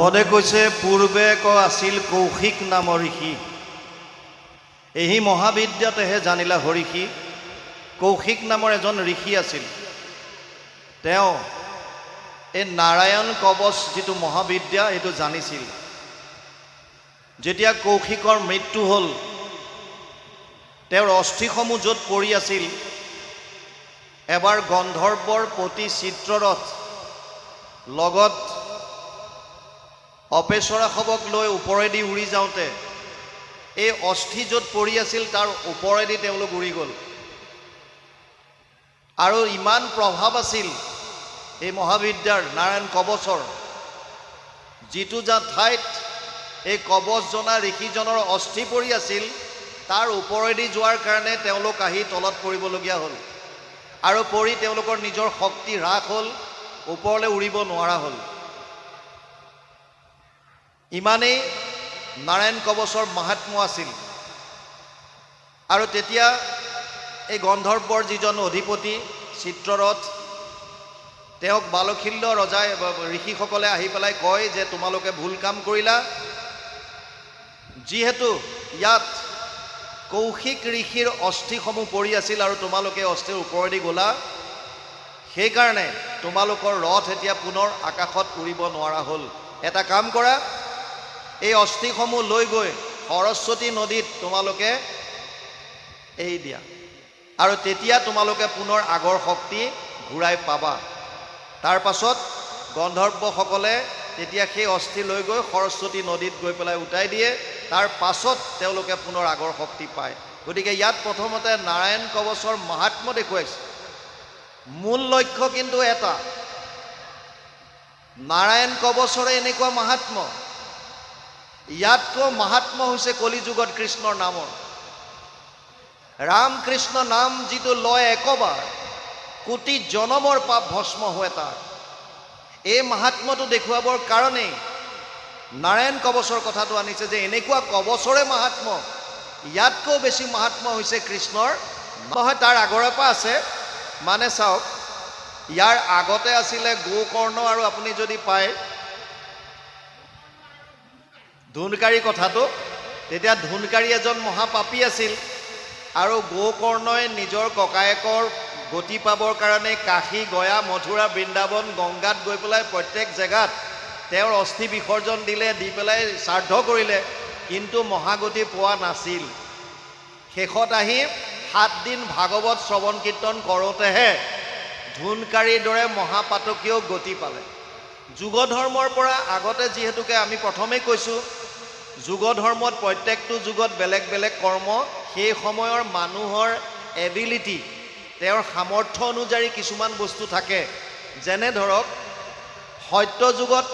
পদে কৈছে পূৰ্বে ক আছিল কৌশিক নামৰ ঋষি, এই মহাবিদ্যাতেহে জানিলা হৰিষি। কৌশিক নামৰ এজন ঋষি আছিল। তেওঁ এই নাৰায়ণ কবচ যিটো মহাবিদ্যা এইটো জানিছিল। যেতিয়া কৌশিকৰ মৃত্যু হ'ল, তেওঁৰ অস্থিসমূহ য'ত পৰি আছিল, এবাৰ গন্ধৰ্বৰ পতি চিত্ৰৰথ লগত অপেশ্বৰাসৱক লৈ ওপৰেদি উৰি যাওঁতে এই অস্থি য'ত পৰি আছিল তাৰ ওপৰেদি তেওঁলোক উৰি গ'ল। আৰু ইমান প্ৰভাৱ আছিল এই মহাবিদ্যাৰ নাৰায়ণ কবচৰ, যিটো ঠাইত এই কবচ জনা ঋষিজনৰ অস্থি পৰি আছিল তাৰ ওপৰেদি যোৱাৰ কাৰণে তেওঁলোক আহি তলত পৰিবলগীয়া হ'ল। আৰু পৰি তেওঁলোকৰ নিজৰ শক্তি হ্ৰাস হ'ল, ওপৰলৈ উৰিব নোৱাৰা হ'ল। ইমানেই নাৰায়ণ কবচৰ মাহাত্ম্য আছিল। আৰু তেতিয়া এই গন্ধৰ্বৰ যিজন অধিপতি চিত্ৰৰথ, তেওঁক বালখিল্য ৰজাই ঋষিসকলে আহি পেলাই কয় যে তোমালোকে ভুল কাম কৰিলা। যিহেতু ইয়াত কৌশিক ঋষিৰ অস্থিসমূহ পৰি আছিল আৰু তোমালোকে অস্থিৰ ওপৰেদি গ'লা, সেইকাৰণে তোমালোকৰ ৰথ এতিয়া পুনৰ আকাশত উৰিব নোৱাৰা হ'ল। এটা কাম কৰা, এই অস্থিসমূহ লৈ গৈ সৰস্বতী নদীত তোমালোকে এৰি দিয়া, আৰু তেতিয়া তোমালোকে পুনৰ আগৰ শক্তি ঘূৰাই পাবা। তাৰ পাছত গন্ধৰ্বসকলে তেতিয়া সেই অস্থি লৈ গৈ সৰস্বতী নদীত গৈ পেলাই উটাই দিয়ে। তাৰ পাছত তেওঁলোকে পুনৰ আগৰ শক্তি পায়। গতিকে ইয়াত প্ৰথমতে নাৰায়ণ কবচৰ মাহাত্ম্য দেখুৱাইছে। মূল লক্ষ্য কিন্তু এটা, নাৰায়ণ কবচৰে এনেকুৱা মাহাত্ম্য, ইয়াতকৈ মাহাত্ম্য হৈছে কলিযুগত কৃষ্ণৰ নামৰ। ৰাম কৃষ্ণ নাম যিটো লয় একবাৰ, কোটি জনমৰ পাপ ভস্ম হয় তাৰ। এই মাহাত্ম্যটো দেখুৱাবৰ কাৰণেই নাৰায়ণ কবচৰ কথাটো আনিছে, যে এনেকুৱা কবচৰে মাহাত্ম্য, ইয়াতকৈ বেছি মাহাত্ম্য হৈছে কৃষ্ণৰ নহয়। তাৰ আগৰে পৰা আছে, মানে চাওক, ইয়াৰ আগতে আছিলে গোকৰ্ণ, আৰু আপুনি যদি পায় ধুনকাৰী কথাটো, তেতিয়া ধুনকাৰী এজন মহাপাপী আছিল, আৰু গোকৰ্ণই নিজৰ ককায়েকৰ গতি পাবৰ কাৰণে কাশী, গয়া, মথুৰা, বৃন্দাবন, গংগাত গৈ পেলাই প্ৰত্যেক জেগাত তেওঁৰ অস্থি বিসৰ্জন দিলে, দি পেলাই শ্ৰাদ্ধ কৰিলে, কিন্তু মহাগতি পোৱা নাছিল। শেষত আহি 7 দিন ভাগৱত শ্ৰৱণ কীৰ্তন কৰোঁতেহে ধুনকাৰীৰ দৰে মহাপাতকীয় গতি পালে। যুগ ধৰ্মৰ পৰা আগতে যিহেতুকে আমি প্ৰথমেই কৈছোঁ, যুগ ধৰ্মত প্ৰত্যেকটো যুগত বেলেগ বেলেগ কৰ্ম, সেই সময়ৰ মানুহৰ এবিলিটি, তেওঁৰ সামৰ্থ্য অনুযায়ী কিছুমান বস্তু থাকে। যেনে ধৰক সত্য যুগত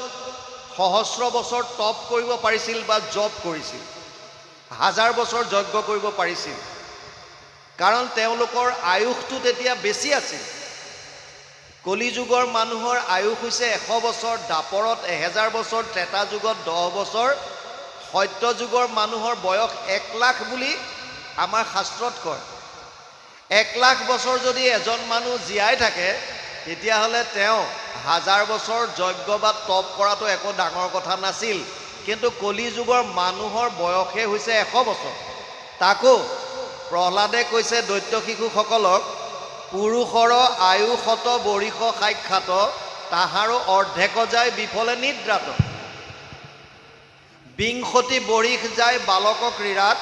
সহস্ৰ বছৰ তপ কৰিব পাৰিছিল বা জপ কৰিছিল, 1000 বছৰ যজ্ঞ কৰিব পাৰিছিল, কাৰণ তেওঁলোকৰ আয়ুসটো তেতিয়া বেছি আছিল। কলিযুগৰ মানুহৰ আয়ুস হৈছে 100 বছৰ, দাপৰত 1000 বছৰ, ত্ৰেতা যুগত 10 বছৰ, সত্য যুগৰ মানুহৰ বয়স 1 লাখ বুলি আমাৰ শাস্ত্ৰত কয়। 1 লাখ বছৰ যদি এজন মানুহ জীয়াই থাকে, তেতিয়াহ'লে তেওঁ 1000 বছৰ যজ্ঞ বা তপ কৰাটো একো ডাঙৰ কথা নাছিল। কিন্তু কলিযুগৰ মানুহৰ বয়সে হৈছে 100 বছৰ। তাকো প্ৰহ্লাদে কৈছে দৈত্য শিশুসকলক, পুৰুষৰ আয়ু শত বৰিষ সাক্ষাৎ, তাহাৰো অৰ্ধেক যায় বিফলে নিদ্ৰাত। 20 বৰিষ যায় বালক ক্ৰীড়াত,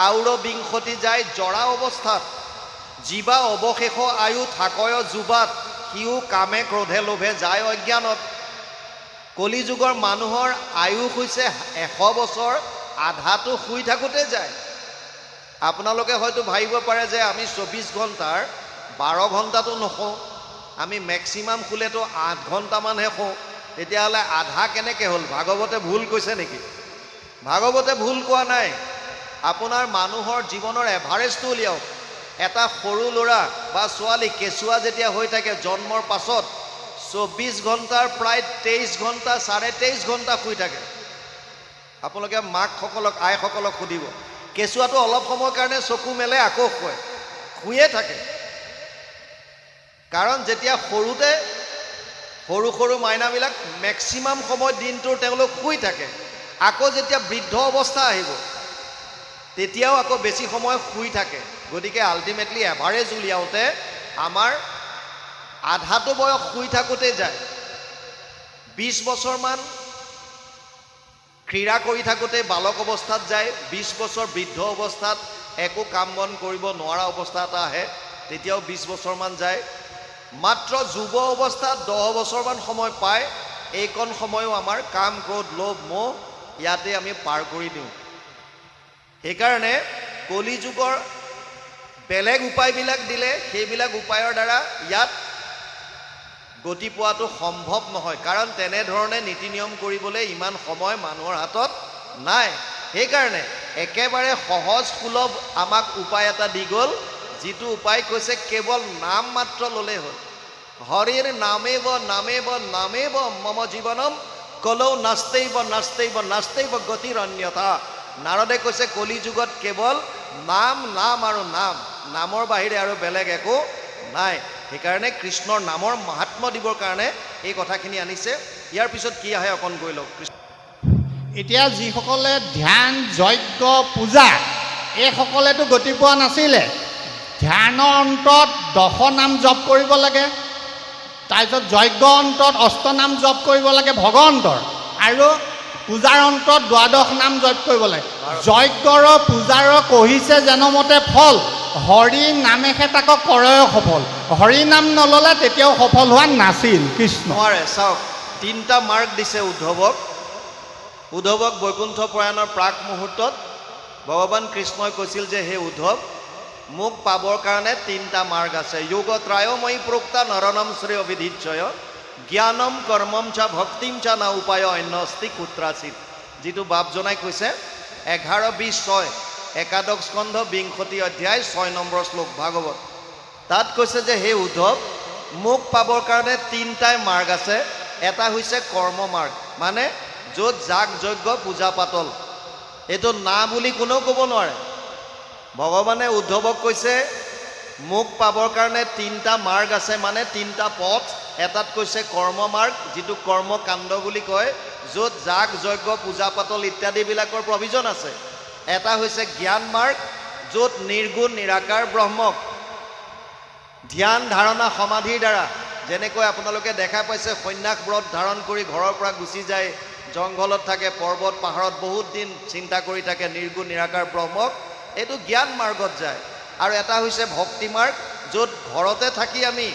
আউৰ 20 যায় জৰা অৱস্থাত। জীৱা অৱশেষ আয়ু থাকয় যুৱাত, সিও কামে ক্ৰোধে লোভে যায় অজ্ঞানত। কলিযুগৰ মানুহৰ আয়ুস হৈছে 100 বছৰ, আধাটো শুই থাকোঁতে যায়। আপোনালোকে হয়তো ভাবিব পাৰে যে আমি 24 ঘণ্টাৰ 12 ঘণ্টাটো নুশুওঁ, আমি মেক্সিমাম শুলেতো 8 ঘণ্টামানহে শুওঁ, তেতিয়াহ'লে আধা কেনেকৈ হ'ল? ভাগৱতে ভুল কৈছে নেকি? ভাগৱতে ভুল কোৱা নাই। আপোনাৰ মানুহৰ জীৱনৰ এভাৰেজটো উলিয়াওক। এটা সৰু ল'ৰা বা ছোৱালী কেঁচুৱা যেতিয়া হৈ থাকে জন্মৰ পাছত 24 ঘণ্টাৰ প্ৰায় 23 ঘণ্টা, 23.5 ঘণ্টা শুই থাকে। আপোনালোকে মাকসকলক, আইসকলক সুধিব, কেঁচুৱাটো অলপ সময়ৰ কাৰণে চকু মেলে আকৌ শুয়ে থাকে। কাৰণ যেতিয়া সৰুতে সৰু সৰু মাইনাবিলাক মেক্সিমাম সময় দিনটোৰ তেওঁলোক শুই থাকে। আকৌ যেতিয়া বৃদ্ধ অৱস্থা আহিব তেতিয়াও আকৌ বেছি সময় শুই থাকে। গতিকে আল্টিমেটলি এভাৰেজ উলিয়াওঁতে আমাৰ আধাটো বয়স শুই থাকোঁতে যায়। 20 বছৰমান ক্ৰীড়া কৰি থাকোঁতে বালক অৱস্থাত যায়, 20 বছৰ বৃদ্ধ অৱস্থাত একো কাম বন কৰিব নোৱাৰা অৱস্থা এটা আহে, তেতিয়াও 20 বছৰমান যায়। মাত্ৰ যুৱ অৱস্থাত 10 বছৰমান সময় পায়। এইকণ সময়ো আমাৰ কাম ক্ৰোধ লোভ মোহ ইয়াতে আমি পাৰ কৰি দিওঁ। সেইকাৰণে কলি যুগৰ বেলেগ উপায়বিলাক দিলে সেইবিলাক উপায়ৰ দ্বাৰা ইয়াত গতি পোৱাটো সম্ভৱ নহয়, কাৰণ তেনেধৰণে নীতি নিয়ম কৰিবলৈ ইমান সময় মানুহৰ হাতত নাই। সেইকাৰণে একেবাৰে সহজ সুলভ আমাক উপায় এটা দি গ'ল, যিটো উপায় কৈছে কেৱল নাম মাত্ৰ ল'লেই হ'ল। হৰিৰ নামেব নামেব নামেব মম জীৱনম কলৌ নাস্তেইব নাস্তেইব নাস্তেইব গতিৰ অন্যথা। নাৰদে কৈছে কলি যুগত কেৱল নাম নাম আৰু নাম, নামৰ বাহিৰে আৰু বেলেগ একো নাই। সেইকাৰণে কৃষ্ণৰ নামৰ মাহাত্ম্য দিবৰ কাৰণে এই কথাখিনি আনিছে। ইয়াৰ পিছত কি আহে অকণ গৈ লওক। এতিয়া যিসকলে ধ্যান যজ্ঞ পূজা এইসকলেতো গতি পোৱা নাছিলে। ধ্যানৰ অন্তত 10 নাম জপ কৰিব লাগে, তাৰপিছত যজ্ঞ অন্তত অষ্টনাম জপ কৰিব লাগে ভগৱন্তৰ, আৰু পূজাৰ অন্তত 12 নাম জপ কৰিব লাগে। যজ্ঞৰ পূজাৰ কহিছে যেনমতে ফল, হৰি নামেহে তাক কৰয় সফল। হৰি নাম নল'লে তেতিয়াও সফল হোৱা নাছিল কৃষ্ণ। নোৱাৰে। চাওক 3টা মাৰ্গ দিছে উদ্ধৱক। উদ্ধৱক বৈকুণ্ঠ প্ৰয়াণৰ প্ৰাক মুহূৰ্তত ভগৱান কৃষ্ণই কৈছিল যে হে উদ্ধৱ, মোক পাবৰ কাৰণে 3টা মাৰ্গ আছে। যোগত্ৰায়ময়ী প্ৰোক্তা নৰনম শ্ৰেয় বিধিচ্ছয় জ্ঞানম কৰ্মম চা ভক্তিম চা না উপায় অন্য অস্তি কুত্ৰাচিত। যিটো বাপজনাই কৈছে 11:20-6 একাদশ স্কন্ধ 20 অধ্যায় 6 নম্বৰ শ্লোক ভাগৱত। তাত কৈছে যে হে উদ্ধৱ, মোক পাবৰ কাৰণে 3টাই মাৰ্গ আছে। এটা হৈছে কৰ্ম মাৰ্গ, মানে য'ত যাগ যজ্ঞ পূজা পাতল, এইটো না বুলি কোনেও ক'ব নোৱাৰে। ভগৱানে উদ্ধৱক কৈছে মোক পাবৰ কাৰণে 3টা মাৰ্গ আছে, মানে 3টা পথ। এটাত কৈছে কৰ্ম মাৰ্গ, যিটো কৰ্মকাণ্ড বুলি কয়, য'ত যাগ যজ্ঞ পূজা পাতল ইত্যাদিবিলাকৰ প্ৰভিজন আছে। এটা হৈছে জ্ঞান মাৰ্গ, য'ত নিৰ্গুণ নিৰাকাৰ ব্ৰহ্মক ধ্যান ধাৰণা সমাধিৰ দ্বাৰা, যেনেকৈ আপোনালোকে দেখা পাইছে সন্ন্যাস ব্ৰত ধাৰণ কৰি ঘৰৰ পৰা গুচি যায়, জংঘলত থাকে, পৰ্বত পাহাৰত বহুত দিন চিন্তা কৰি থাকে নিৰ্গুণ নিৰাকাৰ ব্ৰহ্মক, এইটো জ্ঞান মাৰ্গত যায়। আৰু এটা হৈছে ভক্তি মাৰ্গ, য'ত ঘৰতে থাকি আমি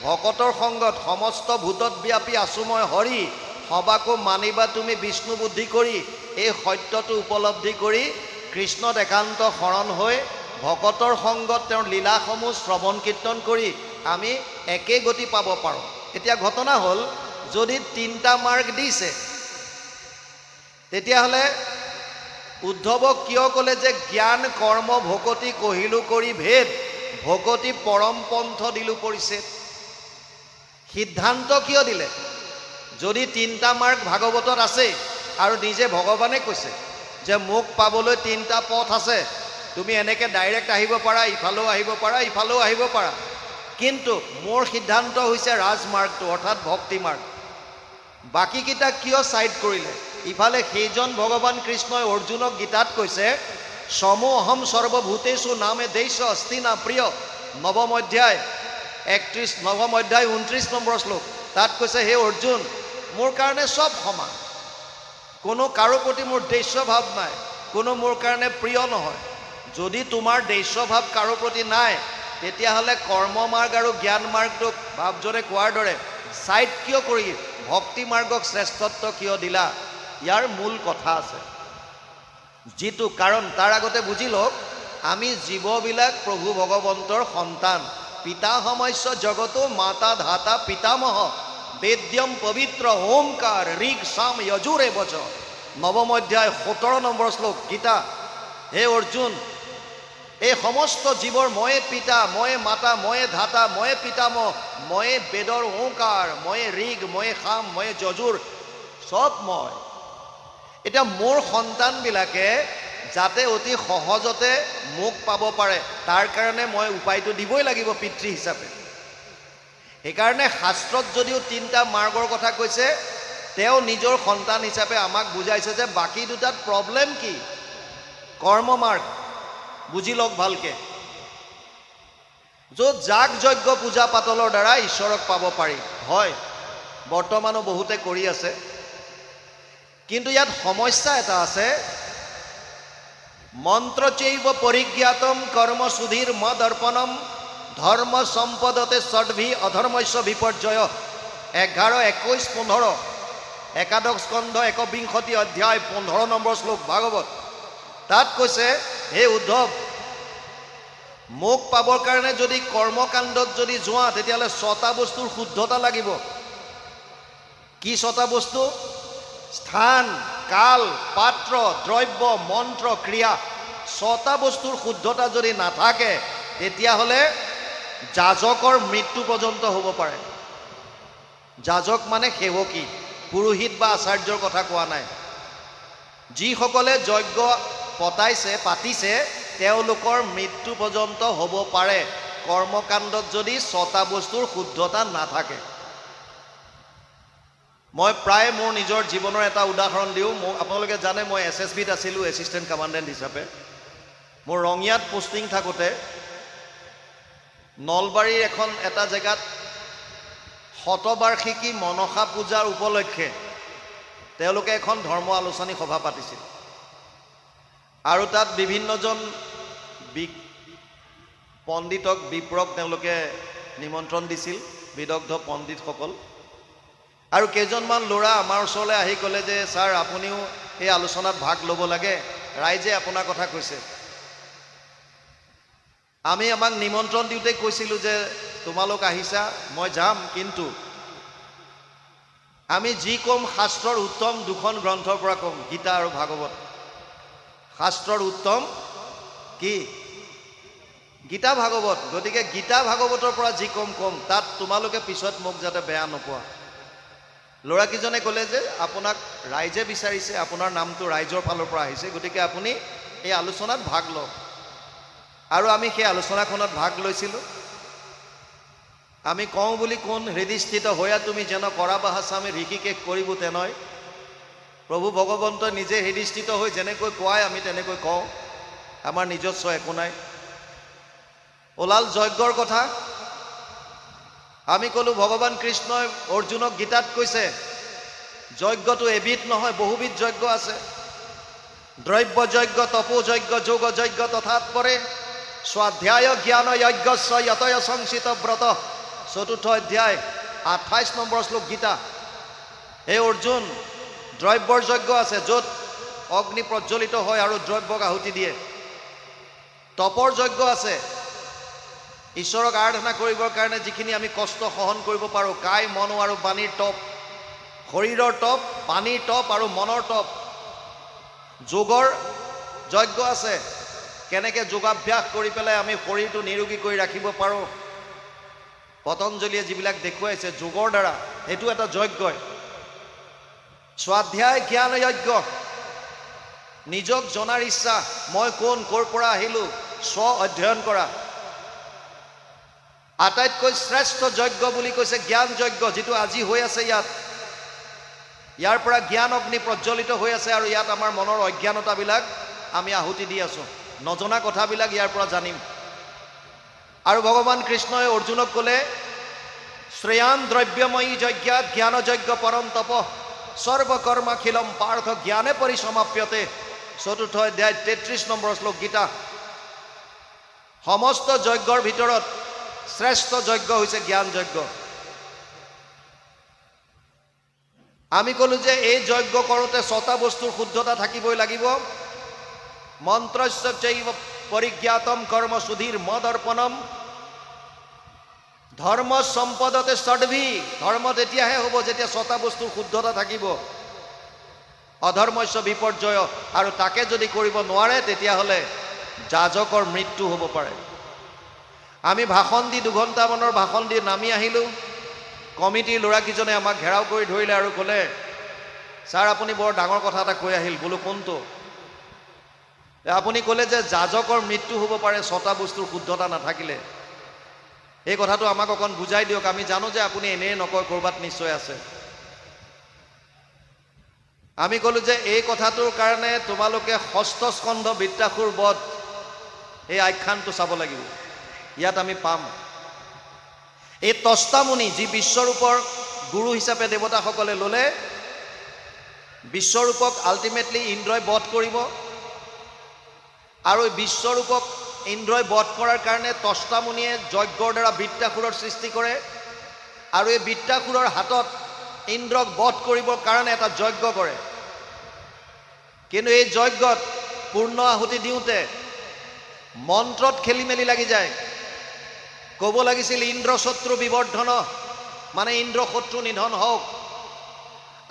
ভকতৰ সংগত সমস্ত ভূতত ব্যাপী আছো মই হৰি, সবাকো মানিবা তুমি বিষ্ণু বুদ্ধি কৰি, এই সত্যটো উপলব্ধি কৰি কৃষ্ণত একান্ত শৰণ হৈ ভকতৰ সংগত তেওঁৰ লীলাসমূহ শ্ৰৱণ কীৰ্তন কৰি আমি একেই গতি পাব পাৰোঁ। এতিয়া ঘটনা হ'ল, যদি 3টা মাৰ্গ দিছে তেতিয়াহ'লে উদ্ধৱক কিয় ক'লে যে জ্ঞান কৰ্ম ভকতি কহিলো কৰি ভেদ, ভকতি পৰম পন্থ দিলো পৰিছে? সিদ্ধান্ত কিয় দিলে? যদি 3টা মাৰ্গ ভাগৱতত আছে আৰু নিজে ভগৱানে কৈছে যে মোক পাবলৈ 3টা পথ আছে, তুমি এনেকৈ ডাইৰেক্ট আহিব পাৰা, ইফালেও আহিব পাৰা, ইফালেও আহিব পাৰা, কিন্তু মোৰ সিদ্ধান্ত হৈছে ৰাজমাৰ্গটো অৰ্থাৎ ভক্তি মাৰ্গ। বাকীকেইটা কিয় ছাইড কৰিলে? ইফালে সেইজন ভগৱান কৃষ্ণই অৰ্জুনক গীতাত কৈছে সমো অহম সৰ্বভূতেষু নামে দেশ অস্তি না প্ৰিয়, নৱম অধ্যায় 29 নম্বৰ শ্লোক। তাত কৈছে হে অৰ্জুন, মোৰ কাৰণে চব সমান, কোনো কাৰো প্ৰতি মোৰ দৈস্যভাৱ নাই, কোনো মোৰ কাৰণে প্ৰিয় নহয়। যদি তোমাৰ দৈস্যভাৱ কাৰো প্ৰতি নাই, তেতিয়াহ'লে কৰ্ম মাৰ্গ আৰু জ্ঞান মাৰ্গটোক ভাৱজনে কোৱাৰ দৰে ছাইড কিয় কৰি ভক্তি মাৰ্গক শ্ৰেষ্ঠত্ব কিয় দিলা? ইয়াৰ মূল কথা আছে, যিটো কাৰণ তাৰ আগতে বুজি লওক, আমি জীৱবিলাক প্ৰভু ভগৱন্তৰ সন্তান। পিতা সমস্য জগতো মাতা ধাতা পিতামহ বেদ্যম পবিত্ৰ ওমকাৰ ঋগ সাম যজুৰে বচ। নৱম অধ্যায় 17 নম্বৰ শ্লোক গীতা। হে অৰ্জুন, এই সমস্ত জীৱৰ ময়ে পিতা, ময়ে মাতা, ময়ে ধাতা, ময়ে পিতামহ, ময়ে বেদৰ ওংকাৰ, ময়ে ঋগ, ময়ে সাম, ময়ে যজুৰ, চব মই। এতিয়া মোৰ সন্তানবিলাকে যাতে অতি সহজতে মোক পাব পাৰে, তাৰ কাৰণে মই উপায়টো দিবই লাগিব পিতৃ হিচাপে। সেইকাৰণে শাস্ত্ৰত যদিও 3টা মাৰ্গৰ কথা কৈছে, তেওঁ নিজৰ সন্তান হিচাপে আমাক বুজাইছে যে বাকী দুটাত প্ৰব্লেম কি। কৰ্ম মাৰ্গ বুজি লওক ভালকে, য'ত যাগ যজ্ঞ পূজা পাতলৰ দ্বাৰা ঈশ্বৰক পাব পাৰি। হয়, বৰ্তমানো বহুতে কৰি আছে, কিন্তু ইয়াত সমস্যা এটা আছে। মন্ত্ৰচৈব পৰিজ্ঞাতম কৰ্ম সুধীৰ মদ অৰ্পণম ধৰ্ম সম্পদতে ষডভি অধৰ্মস্য বিপৰ্যয়। 11, 21, 15 একাদশ স্কন্ধ 21 অধ্যায় 15 নম্বৰ শ্লোক ভাগৱত। তাত কৈছে, হে উদ্ধৱ, মোক পাবৰ কাৰণে যদি কৰ্মকাণ্ডত যদি যোৱা, তেতিয়াহ'লে 6টা বস্তুৰ শুদ্ধতা লাগিব। কি 6টা বস্তু? স্থান, কাল, পাত্ৰ, দ্ৰব্য, মন্ত্ৰ, ক্ৰিয়া। 6টা বস্তুৰ শুদ্ধতা যদি নাথাকে, তেতিয়াহ'লে যাজকৰ মৃত্যু পৰ্যন্ত হ'ব পাৰে। যাজক মানে সেৱকী, পুৰোহিত বা আচাৰ্যৰ কথা কোৱা নাই। যিসকলে যজ্ঞ পাতিছে তেওঁলোকৰ মৃত্যু পৰ্যন্ত হ'ব পাৰে কৰ্মকাণ্ডত যদি 6টা বস্তুৰ শুদ্ধতা নাথাকে। মই প্ৰায় মোৰ নিজৰ জীৱনৰ এটা উদাহৰণ দিওঁ। আপোনালোকে জানে মই SSBত আছিলোঁ, এছিষ্টেণ্ট কমাণ্ডেণ্ট হিচাপে। মোৰ ৰঙিয়াত পোষ্টিং থাকোঁতে নলবাৰীৰ এটা জেগাত শতবাৰ্ষিকী মনসা পূজাৰ উপলক্ষে তেওঁলোকে এখন ধৰ্ম আলোচনী সভা পাতিছিল, আৰু তাত বিভিন্নজন পণ্ডিতক বিপ্ৰক তেওঁলোকে নিমন্ত্ৰণ দিছিল, বিদগ্ধ পণ্ডিতসকল। আৰু কেইজনমান ল'ৰা আমাৰ ওচৰলৈ আহি ক'লে যে ছাৰ, আপুনিও এই আলোচনাত ভাগ ল'ব লাগে, ৰাইজে আপোনাৰ কথা কৈছে। আমাক নিমন্ত্ৰণ দিওঁতে কৈছিলোঁ যে তোমালোক আহিছা, মই যাম, কিন্তু আমি যি ক'ম শাস্ত্ৰৰ উত্তম 2খন গ্ৰন্থৰ পৰা ক'ম, গীতা আৰু ভাগৱত। শাস্ত্ৰৰ উত্তম কি? গীতা ভাগৱত। গতিকে গীতা ভাগৱতৰ পৰা যি ক'ম তাত তোমালোকে পিছত মোক যাতে বেয়া নোপোৱা। ল'ৰাকেইজনে ক'লে যে আপোনাক ৰাইজে বিচাৰিছে, আপোনাৰ নামটো ৰাইজৰ ফালৰ পৰা আহিছে, গতিকে আপুনি এই আলোচনাত ভাগ লওক। আৰু আমি সেই আলোচনাখনত ভাগ লৈছিলোঁ। আমি কওঁ বুলি কোন হৃদিস্থিত হৈয়া তুমি যেন কৰা বাহাছা আমি ঋষিকেশ কৰিব তেনেয়। প্ৰভু ভগৱন্ত নিজে হৃদিস্থিত হৈ যেনেকৈ কোৱাই আমি তেনেকৈ কওঁ, আমাৰ নিজস্ব একো নাই। ওলাল যজ্ঞৰ কথা। আমি ক'লোঁ ভগৱান কৃষ্ণই অৰ্জুনক গীতাত কৈছে যজ্ঞটো এবিধ নহয়, বহুবিধ যজ্ঞ আছে। দ্ৰব্য যজ্ঞ, তপোযজ্ঞ, যোগ যজ্ঞ তথাৎ পৰে স্বাধ্যায় জ্ঞান যজ্ঞস্য যতয় সংচিত ব্ৰত। 4ৰ্থ অধ্যায় 28 নম্বৰ শ্লোক গীতা। হে অৰ্জুন, দ্ৰব্যৰ যজ্ঞ আছে, য'ত অগ্নি প্ৰজ্বলিত হয় আৰু দ্ৰব্যক আহুতি দিয়ে। তপৰ যজ্ঞ আছে, ঈশ্বৰক আৰাধনা কৰিবৰ কাৰণে যিখিনি আমি কষ্ট সহন কৰিব পাৰোঁ, কায়, মন আৰু বাণীৰ তপ, শৰীৰৰ তপ, পানীৰ তপ আৰু মনৰ তপ। যোগৰ যজ্ঞ আছে, কেনেকৈ যোগাভ্যাস কৰি পেলাই আমি শৰীৰটো নিৰোগী কৰি ৰাখিব পাৰোঁ। পতঞ্জলীয়ে যিবিলাক দেখুৱাইছে যোগৰ দ্বাৰা, সেইটো এটা যজ্ঞই। স্বাধ্যায় জ্ঞান যজ্ঞ, নিজক জনাৰ ইচ্ছা, মই কোন, ক'ৰ পৰা আহিলোঁ, স্ব অধ্যয়ন কৰা। আটাইতকৈ শ্ৰেষ্ঠ যজ্ঞ বুলি কৈছে জ্ঞান যজ্ঞ, যিটো আজি হৈ আছে ইয়াত। ইয়াৰ পৰা জ্ঞান অগ্নি প্ৰজ্বলিত হৈ আছে, আৰু ইয়াত আমাৰ মনৰ অজ্ঞানতাবিলাক আমি আহুতি দি আছোঁ, নজনা কথাবিলাক ইয়াৰ পৰা জানিম। আৰু ভগৱান কৃষ্ণই অৰ্জুনক ক'লে শ্ৰেয়ান দ্ৰব্যময়ী যজ্ঞাত জ্ঞান যজ্ঞ পৰম তপ সৰ্বকৰ্মাখিলম পাৰ্থ জ্ঞানে পৰিসমাপ্যতে। 4ৰ্থ অধ্যায় 33 নম্বৰ শ্লোক গীতা। সমস্ত যজ্ঞৰ ভিতৰত শ্ৰেষ্ঠ যজ্ঞ হৈছে জ্ঞান যজ্ঞ। আমি ক'লোঁ যে এই যজ্ঞ কৰোঁতে 6টা বস্তুৰ শুদ্ধতা থাকিবই লাগিব। মন্ত্ৰস্য চৈব পৰিজ্ঞাতম কৰ্ম সুধীৰ মদ অৰ্পণম ধৰ্ম সম্পদতে ষডভি। ধৰ্ম তেতিয়াহে হ'ব যেতিয়া 6টা বস্তুৰ শুদ্ধতা থাকিব। অধৰ্মস্য বিপৰ্যয়, আৰু তাকে যদি কৰিব নোৱাৰে তেতিয়াহ'লে যাজকৰ মৃত্যু হ'ব পাৰে। আমি ভাষণ দি 2 ঘণ্টামানৰ ভাষণ দি নামি আহিলোঁ। কমিটিৰ ল'ৰাকেইজনে আমাক ঘেৰাও কৰি ধৰিলে আৰু ক'লে, ছাৰ আপুনি বৰ ডাঙৰ কথা এটা কৈ আহিল। বোলো কোনটো? আপুনি ক'লে যে যাজকৰ মৃত্যু হ'ব পাৰে 6টা বস্তুৰ শুদ্ধতা নাথাকিলে। এই কথাটো আমাক অকণ বুজাই দিয়ক। আমি জানো যে আপুনি এনেই নকয়, ক'ৰবাত নিশ্চয় আছে। আমি ক'লো যে এই কথাটোৰ কাৰণে তোমালোকে ষষ্ঠ স্কন্ধ বৃত্তাসুৰ বধ এই আখ্যানটো চাব লাগিব। ইয়াত আমি পাম এই তস্তামুনি যি বিশ্বৰূপৰ গুৰু হিচাপে দেৱতাসকলে ল'লে, বিশ্বৰূপক আল্টিমেটলি ইন্দ্ৰই বধ কৰিব, আৰু বিশ্বৰূপক ইন্দ্ৰই বধ কৰাৰ কাৰণে তস্তামুনিয়ে যজ্ঞৰ দ্বাৰা বৃত্তাসুৰৰ সৃষ্টি কৰে, আৰু এই বৃত্তাসুৰৰ হাতত ইন্দ্ৰক বধ কৰিবৰ কাৰণে এটা যজ্ঞ কৰে। কিন্তু এই যজ্ঞত পূৰ্ণ আহুতি দিওঁতে মন্ত্ৰত খেলি মেলি লাগি যায়। ক'ব লাগিছিল ইন্দ্ৰ শত্ৰু বিবৰ্ধন, মানে ইন্দ্ৰ শত্ৰু নিধন হওক,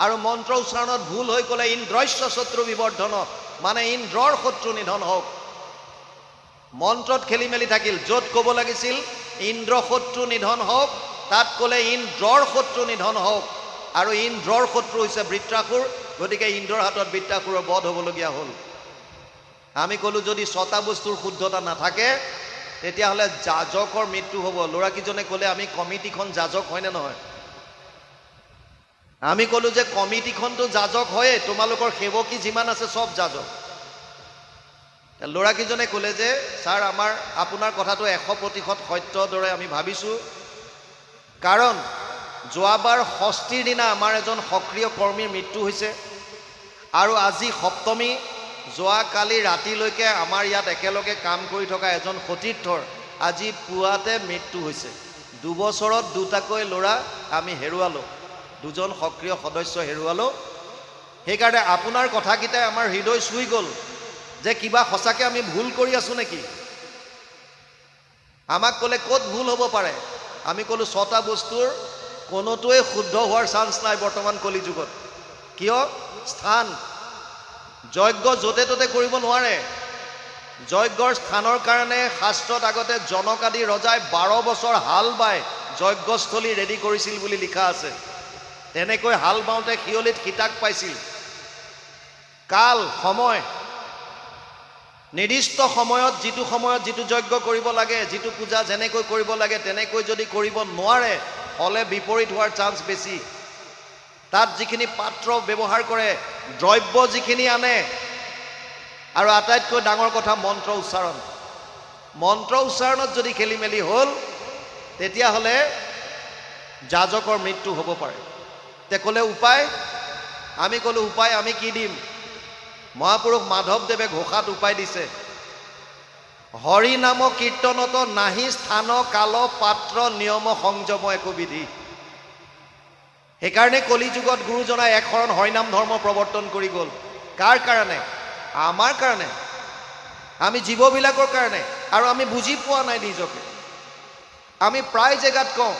আৰু মন্ত্ৰ উচ্চাৰণত ভুল হৈ গ'লে ইন্দ্ৰস্য শত্ৰু বিবৰ্ধন, মানে ইন্দ্ৰৰ শত্ৰু নিধন হওক। মন্ত্ৰত খেলি মেলি থাকিল। য'ত ক'ব লাগিছিল ইন্দ্ৰ শত্ৰু নিধন হওক, তাত ক'লে ইন্দ্ৰৰ শত্ৰু নিধন হওক, আৰু ইন্দ্ৰৰ শত্ৰু হৈছে বৃত্তাসুৰ, গতিকে ইন্দ্ৰৰ হাতত বৃত্তাসুৰৰ বধ হ'বলগীয়া হ'ল। আমি ক'লো যদি ছটা বস্তুৰ শুদ্ধতা নাথাকে তেতিয়াহ'লে যাজকৰ মৃত্যু হ'ব। ল'ৰাকেইজনে ক'লে আমি কমিটিখন যাজক হয়নে নহয়? আমি ক'লো যে কমিটিখনটো যাজক হয়ে, তোমালোকৰ সেৱকী যিমান আছে চব যাজক। ল'ৰাকেইজনে ক'লে যে ছাৰ আপোনাৰ কথাটো 100% সত্যৰ দৰে আমি ভাবিছোঁ, কাৰণ যোৱাবাৰ ষষ্ঠীৰ দিনা আমাৰ এজন সক্ৰিয় কৰ্মীৰ মৃত্যু হৈছে, আৰু আজি সপ্তমী, যোৱাকালি ৰাতিলৈকে আমাৰ ইয়াত একেলগে কাম কৰি থকা এজন সতীৰ্থৰ আজি পুৱাতে মৃত্যু হৈছে। 2 বছৰত 2টাকৈ ল'ৰা আমি হেৰুৱালোঁ, 2জন সক্ৰিয় সদস্য হেৰুৱালোঁ। সেইকাৰণে আপোনাৰ কথাকেইটাই আমাৰ হৃদয় চুই গ'ল যে কিবা সঁচাকৈ আমি ভুল কৰি আছোঁ নেকি। আমাক ক'লে ক'ত ভুল হ'ব পাৰে? আমি ক'লোঁ 6টা বস্তুৰ কোনোটোৱে শুদ্ধ হোৱাৰ চান্স নাই বৰ্তমান কলি যুগত। কিয়? স্থান। যজ্ঞ য'তে ত'তে কৰিব নোৱাৰে। যজ্ঞৰ স্থানৰ কাৰণে শাস্ত্ৰত আগতে জনক আদি ৰজাই 12 বছৰ হাল বাই যজ্ঞস্থলী ৰেডি কৰিছিল বুলি লিখা আছে। তেনেকৈ হাল বাওঁতে শিয়লিত সীতাক পাইছিল। কাল, সময়, নিৰ্দিষ্ট সময়ত যিটো যজ্ঞ কৰিব লাগে, যিটো পূজা যেনেকৈ কৰিব লাগে তেনেকৈ যদি কৰিব নোৱাৰে, হ'লে বিপৰীত হোৱাৰ চান্স বেছি। তাত যিখিনি পাত্ৰ ব্যৱহাৰ কৰে, দ্ৰব্য যিখিনি আনে, আৰু আটাইতকৈ ডাঙৰ কথা মন্ত্ৰ উচ্চাৰণ। মন্ত্ৰ উচ্চাৰণত যদি খেলি মেলি হ'ল তেতিয়াহ'লে যাজকৰ মৃত্যু হ'ব পাৰে। তে ক'লে উপায়? আমি ক'লোঁ উপায় আমি কি দিম? মহাপুৰুষ মাধৱদেৱে ঘোষাত উপায় দিছে, হৰি নাম কীৰ্তনত নাহি স্থান কাল পাত্ৰ নিয়ম সংযম একো বিধি। সেইকাৰণে কলি যুগত গুৰুজনাই এক শৰণ হৰিনাম ধৰ্ম প্ৰৱৰ্তন কৰি গ'ল। কাৰ কাৰণে? আমাৰ কাৰণে, আমি জীৱবিলাকৰ কাৰণে। আৰু আমি বুজি পোৱা নাই নিজকে। আমি প্ৰায় জেগাত কওঁ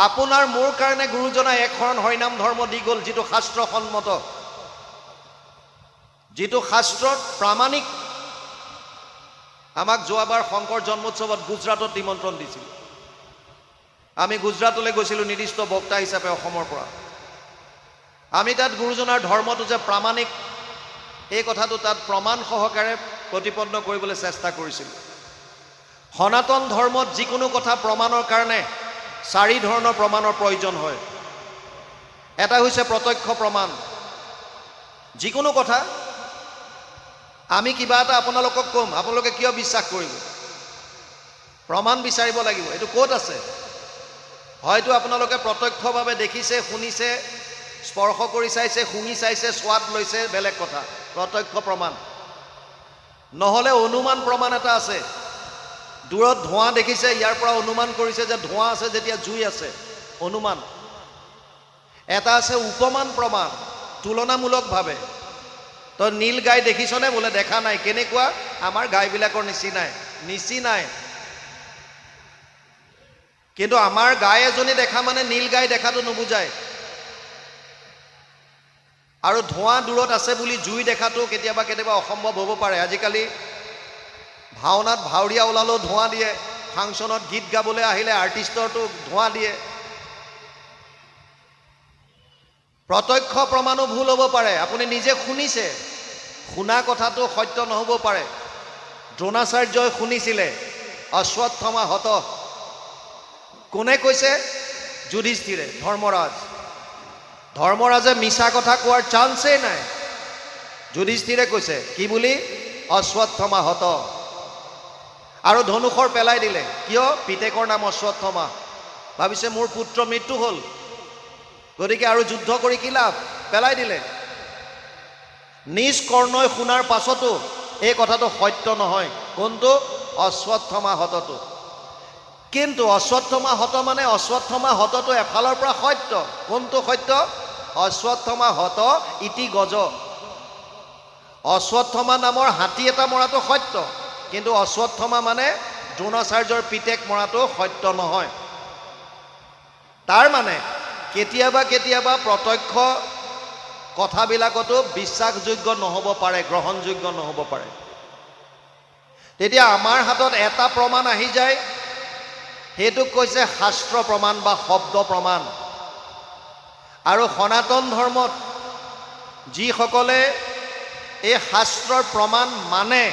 আপোনাৰ মোৰ কাৰণে গুৰুজনাই এক শৰণ হৰিনাম ধৰ্ম দি গ'ল, যিটো শাস্ত্ৰসন্মত, যিটো শাস্ত্ৰত প্ৰামাণিক। আমাক যোৱাবাৰ শংকৰ জন্মোৎসৱত গুজৰাটত নিমন্ত্ৰণ দিছিল। আমি গুজৰাটলৈ গৈছিলোঁ নিৰ্দিষ্ট বক্তা হিচাপে অসমৰ পৰা। আমি তাত গুৰুজনাৰ ধৰ্মটো যে প্ৰামাণিক এই কথাটো তাত প্ৰমাণ সহকাৰে প্ৰতিপন্ন কৰিবলৈ চেষ্টা কৰিছিলোঁ। সনাতন ধৰ্মত যিকোনো কথা প্ৰমাণৰ কাৰণে 4 ধৰণৰ প্ৰমাণৰ প্ৰয়োজন হয়। এটা হৈছে প্ৰত্যক্ষ প্ৰমাণ। যিকোনো কথা আমি কিবা এটা আপোনালোকক ক'ম, আপোনালোকে কিয় বিশ্বাস কৰিব? প্ৰমাণ বিচাৰিব লাগিব। এইটো ক'ত আছে? হয়তো আপোনালোকে প্ৰত্যক্ষভাৱে দেখিছে, শুনিছে, স্পৰ্শ কৰি চাইছে, শুঙি চাইছে, সোৱাদ লৈছে, বেলেগ কথা, প্ৰত্যক্ষ প্ৰমাণ। নহ'লে অনুমান প্ৰমাণ এটা আছে। দূৰত ধোঁৱা দেখিছে, ইয়াৰ পৰা অনুমান কৰিছে যে ধোঁৱা আছে যেতিয়া জুই আছে, অনুমান। এটা আছে উপমান প্ৰমাণ, তুলনামূলকভাৱে। তই নীল গাই দেখিছনে? বোলে দেখা নাই। কেনেকুৱা? আমাৰ গাইবিলাকৰ নিচিনাই। কিন্তু আমাৰ গাই এজনী দেখা মানে নীল গাই দেখাটো নুবুজায়। আৰু ধোঁৱা দূৰত আছে বুলি জুই দেখাটো কেতিয়াবা অসম্ভৱ হ'ব পাৰে। আজিকালি ভাওনাত ভাওৰীয়া ওলালেও ধোঁৱা দিয়ে, ফাংচনত গীত গাবলৈ আহিলে আৰ্টিষ্টৰটো ধোঁৱা দিয়ে। প্ৰত্যক্ষ প্ৰমাণো ভুল হ'ব পাৰে। আপুনি নিজে শুনিছে, শুনা কথাটো সত্য নহ'ব পাৰে। দ্ৰোণাচাৰ্যই শুনিছিলে অশ্বত্থমা হত, কোনে কৈছে? যুধিষ্ঠিৰে, ধৰ্মৰাজে মিছা কথা কোৱাৰ চান্সেই নাই। যুধিষ্ঠিৰে কৈছে কি বুলি? অশ্বত্থমা হত। আৰু ধনুষৰ পেলাই দিলে। কিয়? পিতেকৰ নাম অশ্বত্থমা। ভাবিছে মোৰ পুত্ৰ মৃত্যু হ'ল, গতিকে আৰু যুদ্ধ কৰি কি লাভ? পেলাই দিলে। নিজ কৰ্ণই শুনাৰ পাছতো এই কথাটো সত্য নহয়। কোনটো? অশ্বত্থমা হতটো। কিন্তু অশ্বত্থমা হত মানে অশ্বত্থমা হতটো এফালৰ পৰা সত্য। কোনটো সত্য? অশ্বত্থমা হত ইতি গজ। অশ্বত্থমা নামৰ হাতী এটা মৰাটো সত্য, কিন্তু অশ্বত্থমা মানে দ্ৰোণাচাৰ্যৰ পিতেক মৰাটো সত্য নহয়। তাৰ মানে কেতিয়াবা কেতিয়াবা প্ৰত্যক্ষ কথাবিলাকতো বিশ্বাসযোগ্য নহ'ব পাৰে, গ্ৰহণযোগ্য নহ'ব পাৰে। তেতিয়া আমাৰ হাতত এটা প্ৰমাণ আহি যায়, সেইটোক কৈছে শাস্ত্ৰ প্ৰমাণ বা শব্দ প্ৰমাণ। আৰু সনাতন ধৰ্মত যিসকলে এই শাস্ত্ৰৰ প্ৰমাণ মানে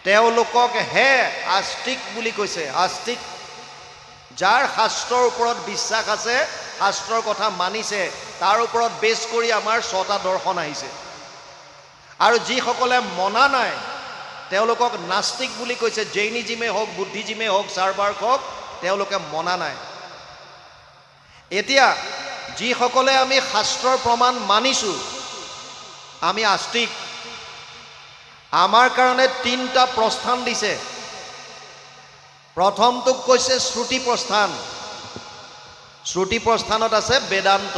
তেওঁলোককহে আস্তিক বুলি কৈছে। আস্তিক, যাৰ শাস্ত্ৰৰ ওপৰত বিশ্বাস আছে, শাস্ত্ৰৰ কথা মানিছে, তাৰ ওপৰত বেছ কৰি আমাৰ 6টা দৰ্শন আহিছে। আৰু যিসকলে মনা নাই তেওঁলোকক নাস্তিক বুলি কৈছে। জৈনিজিমেই হওক, বুদ্ধিজিমেই হওক, চাৰ্বাৰ্ক হওক, তেওঁলোকে মনা নাই। এতিয়া যিসকলে আমি শাস্ত্ৰৰ প্ৰমাণ মানিছোঁ, আমি আস্তিক। আমাৰ কাৰণে 3টা প্ৰস্থান দিছে। প্ৰথমটোক কৈছে শ্ৰুতি প্ৰস্থান। শ্ৰুতি প্ৰস্থানত আছে বেদান্ত।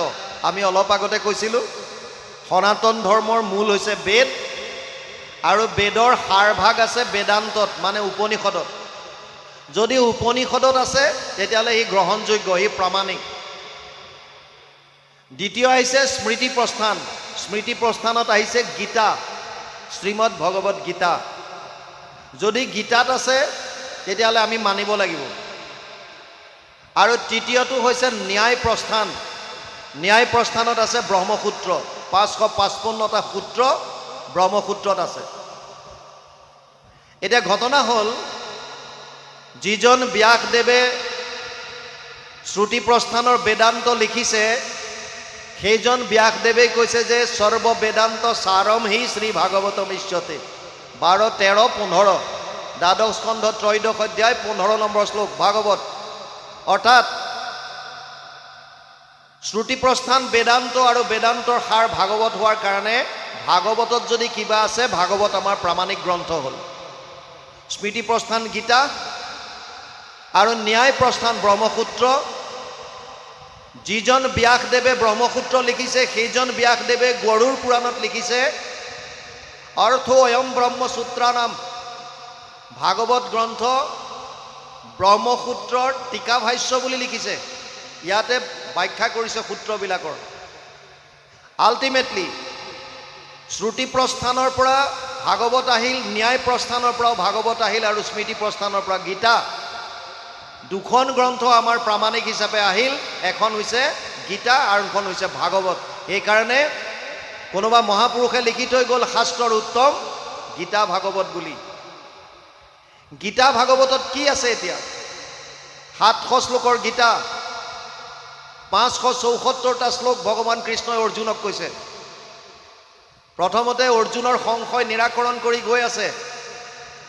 আমি অলপ আগতে কৈছিলোঁ সনাতন ধৰ্মৰ মূল হৈছে বেদ, আৰু বেদৰ সাৰভাগ আছে বেদান্তত, মানে উপনিষদত। যদি উপনিষদত আছে তেতিয়াহ'লে ই গ্ৰহণযোগ্য, ই প্ৰামাণিক। দ্বিতীয় আহিছে স্মৃতি প্ৰস্থান। স্মৃতি প্ৰস্থানত আহিছে গীতা, শ্ৰীমদ ভগৱত গীতা। যদি গীতাত আছে তেতিয়াহ'লে আমি মানিব লাগিব। আৰু তৃতীয়টো হৈছে ন্যায় প্ৰস্থান। ন্যায় প্ৰস্থানত আছে ব্ৰহ্মসূত্ৰ। 555টা সূত্ৰ ব্ৰহ্মসূত্ৰত আছে। এতিয়া ঘটনা হ'ল, যিজন ব্যাসদেৱে শ্ৰুতি প্ৰস্থানৰ বেদান্ত লিখিছে, সেইজন ব্যাসদেৱে কৈছে যে সৰ্ব বেদান্ত সাৰম হি শ্ৰী ভাগৱতম ইষ্যতে। 12, 13, 15 দ্বাদশ স্কন্ধ ত্ৰয়োদশ অধ্যায় 15 নম্বৰ শ্লোক ভাগৱত। অৰ্থাৎ শ্ৰুতি প্ৰস্থান বেদান্ত আৰু বেদান্তৰ সাৰ ভাগৱত হোৱাৰ কাৰণে ভাগৱতত যদি কিবা আছে, ভাগৱত আমাৰ প্ৰামাণিক গ্ৰন্থ হ'ল। স্মৃতি প্ৰস্থান গীতা আৰু ন্যায় প্ৰস্থান ব্ৰহ্মসূত্ৰ। যিজন ব্যাসদেৱে ব্ৰহ্মসূত্ৰ লিখিছে, সেইজন ব্যাসদেৱে গৰুড় পুৰাণত লিখিছে অৰ্থ অয়ম ব্ৰহ্মসূত্ৰানাম। ভাগৱত গ্ৰন্থ ব্ৰহ্মসূত্ৰৰ টীকা ভাষ্য বুলি লিখিছে। ইয়াতে ব্যাখ্যা কৰিছে সূত্ৰবিলাকৰ। আল্টিমেটলি শ্ৰুতি প্ৰস্থানৰ পৰা ভাগৱত আহিল, ন্যায় প্ৰস্থানৰ পৰাও ভাগৱত আহিল, আৰু স্মৃতি প্ৰস্থানৰ পৰা গীতা। দুখন গ্ৰন্থ আমাৰ প্ৰামাণিক হিচাপে আহিল। এখন হৈছে গীতা আৰু এখন হৈছে ভাগৱত। সেইকাৰণে কোনোবা মহাপুৰুষে লিখি থৈ গ'ল শাস্ত্ৰৰ উত্তম গীতা ভাগৱত বুলি। গীতা ভাগৱতত কি আছে? এতিয়া 700 শ্লোকৰ গীতা, 574টা শ্লোক ভগৱান কৃষ্ণই অৰ্জুনক কৈছে। প্ৰথমতে অৰ্জুনৰ সংশয় নিৰাকৰণ কৰি গৈ আছে,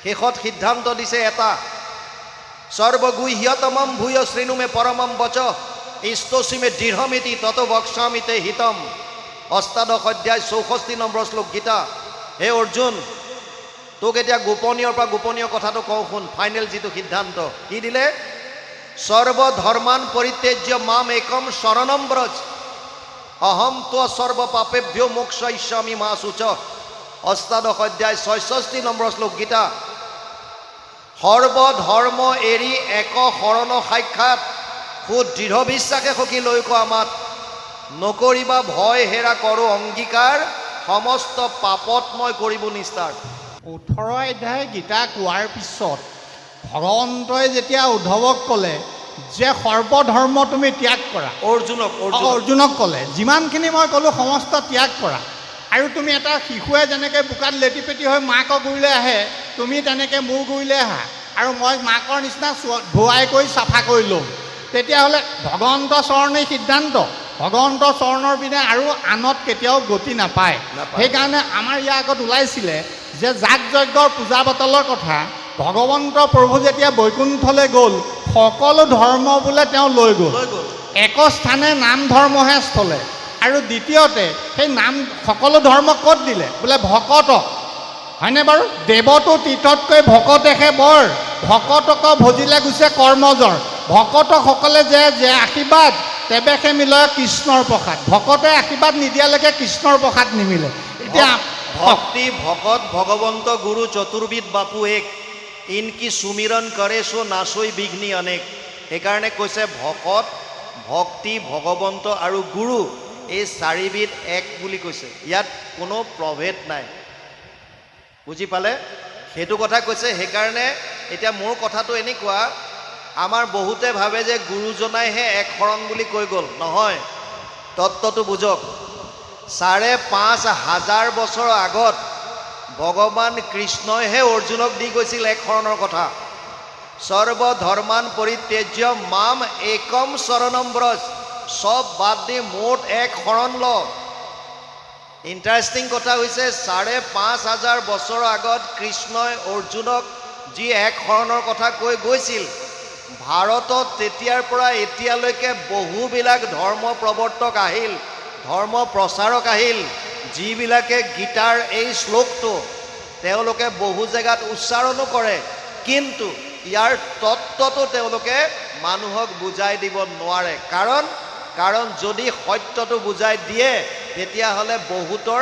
শেষত সিদ্ধান্ত দিছে এটা, সৰ্বগুহ্যতমম ভূয় শৃণুমে পৰমম বচ ইস্তোষিমে দৃঢ়মিতি তত বক্সামিতে হিতম। 8দশ অধ্যায় 64 নম্বৰ শ্লোক গীতা। হে অৰ্জুন, তোক এতিয়া গোপনীয়ৰ পৰা গোপনীয় কথাটো কওঁ শুন। ফাইনেল যিটো সিদ্ধান্ত কি দিলে? সৰ্বধৰ্মান পৰিত্যাজ্য মাম একম শৰণম ব্ৰজ অহম ত্ব সৰ্ব পাপেভ্যো মোক্ষয়িষ্যামি মা শুচ। 8দশ অধ্যায় 66 নম্বৰ শ্লোক গীতা। সৰ্বধৰ্ম এৰি এক শৰণ সাক্ষাৎ, সুদৃঢ় বিশ্বাসে সখী লৈ কোৱা মাত, নকৰিবা ভয় হেৰা কৰো অংগীকাৰ, সমস্ত পাপত মই কৰিব নিস্তাৰ। 18 অধ্যায় গীতা কোৱাৰ পিছত ভগৱন্তই যেতিয়া উদ্ধৱক ক'লে যে সৰ্বধৰ্ম তুমি ত্যাগ কৰা, অৰ্জুনক ক'লে যিমানখিনি মই ক'লোঁ সমস্ত ত্যাগ কৰা, আৰু তুমি এটা শিশুৱে যেনেকৈ বোকাত লেটি পেটি হৈ মাকৰ গুৰিলৈ আহে, তুমি তেনেকৈ মোৰ গুৰিলৈ আহা, আৰু মই মাকৰ নিচিনা ধুৱাই কৰি চাফা কৰি লওঁ, তেতিয়াহ'লে ভগৱন্ত চৰণেই সিদ্ধান্ত, ভগৱন্ত চৰণৰ বিনে আৰু আনত কেতিয়াও গতি নাপায়। সেইকাৰণে আমাৰ ইয়াৰ আগত ওলাইছিলে যে যাগ যজ্ঞৰ পূজা পাতলৰ কথা, ভগৱন্ত প্ৰভু যেতিয়া বৈকুণ্ঠলৈ গ'ল সকলো ধৰ্ম বোলে তেওঁ লৈ গ'ল, একস্থানে নাম ধৰ্মহে স্থলে। আৰু দ্বিতীয়তে সেই নাম সকলো ধৰ্ম ক'ত দিলে? বোলে ভকতক, হয়নে বাৰু? দেৱতো তীৰ্থতকৈ ভকতেহে বৰ, ভকতক ভজিলে গুচে কৰ্মজৰ। ভকতসকলে যে আশীৰ্বাদ তেৱেহে মিলে কৃষ্ণৰ প্ৰসাদ, ভকতে আশীৰ্বাদ নিদিয়ালৈকে কৃষ্ণৰ প্ৰসাদ নিমিলে। এতিয়া ভক্তি ভকত ভগৱন্ত গুৰু চতুৰ্বিধ বাপু এক, ইনকি সুমিৰণ কৰে চো নাচৈ বিঘ্নি অনেক। সেইকাৰণে কৈছে ভকত, ভক্তি, ভগৱন্ত আৰু গুৰু এই চাৰিবিধ এক বুলি কৈছে, ইয়াত কোনো প্ৰভেদ নাই। বুজি পালে? সেইটো কথা কৈছে। সেইকাৰণে এতিয়া মোৰ কথাটো এনেকুৱা, আমাৰ বহুতে ভাবে যে গুৰুজনাইহে এক শৰণ বুলি কৈ গ'ল, নহয়। তত্ত্বটো বুজক। ৫,৫০০ বছৰ আগত ভগৱান কৃষ্ণইহে অৰ্জুনক দি গৈছিল এক শৰণৰ কথা। সৰ্বধৰ্মান পৰিত্যাজ্য মাম একম শৰণম ব্ৰজ, সব বাদ দি মোট এক শৰণ ল। ইণ্টাৰেষ্টিং কথা হৈছে ৫,৫০০ বছৰৰ আগত কৃষ্ণই অৰ্জুনক যি এক শৰণৰ কথা কৈ গৈছিল, ভাৰতত তেতিয়াৰ পৰা এতিয়ালৈকে বহুবিলাক ধৰ্ম প্ৰৱৰ্তক আহিল, ধৰ্ম প্ৰচাৰক আহিল, যিবিলাকে গীতাৰ এই শ্লোকটো তেওঁলোকে বহু জেগাত উচ্চাৰণো কৰে, কিন্তু ইয়াৰ তত্ত্বটো তেওঁলোকে মানুহক বুজাই দিব নোৱাৰে। কাৰণ যদি সত্যটো বুজাই দিয়ে তেতিয়াহ'লে বহুতৰ